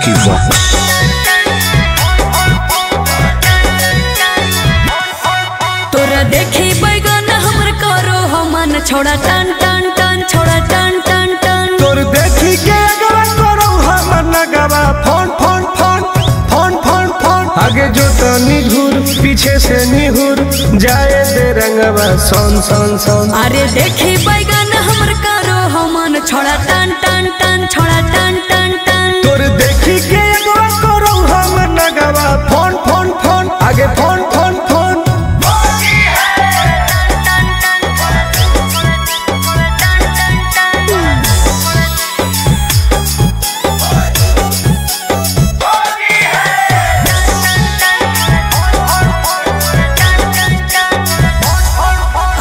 Vicky Vox। तोरा देखी बैगन हमर करो हमन छोड़ा टन टन टन छोड़ा टन टन टन। तोर देखी के अगवा करो हमन नगवा phone phone phone phone phone phone. आगे जो तनी घूर पीछे से निहुर जाए दे रंगवा सोन सोन सोन। अरे देखी बैगन हमर करो हमन छोड़ा टन टन टन छोड़ा टन टन टन। तोर देखी के अगवा करो हमन नगवा फोन फोन फोन आगे फोन फोन फोन।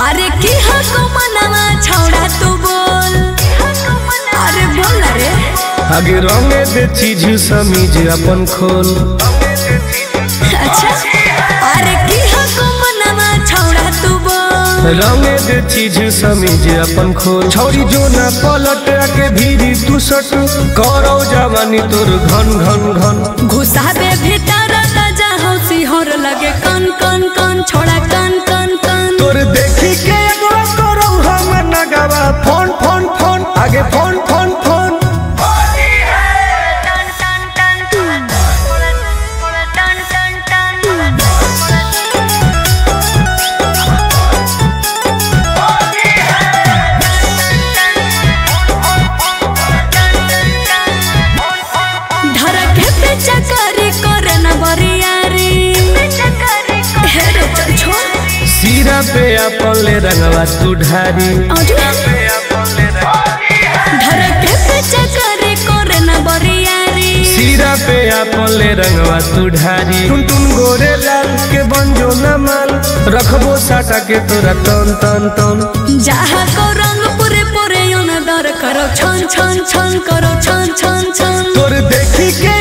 अरे की हको मनवा छोड़ा तू बोल। अरे बोल रे। आगे रंगे दे चीज समीज अपन खोल। अच्छा अरे की हको मनवा छोड़ा तू बोल। रंगे दे चीज समीज अपन खोल। छौरी जो ना पलट के भीरी तू सट करो जवानी तोर घन घन घन। घुसाबे भीतर ताजा हौसी होर लगे कन कन कन छोड़ा कन कन कन। तोर देखी के एगो करो हम नगवा फोन फोन फोन आगे फोन फोन फोन। सीरा पे अपन ले रंगवा तू ढारी। सीरा पे अपन ले रंगवा तू ढारी। टुन टुन गोरे लाल के बंजो न माल रखबो साटा के तोरा तन तन तन। जहाँ को रंग पूरे पूरे दर करो छन छन छन करो छन छन छन। तोर देखी के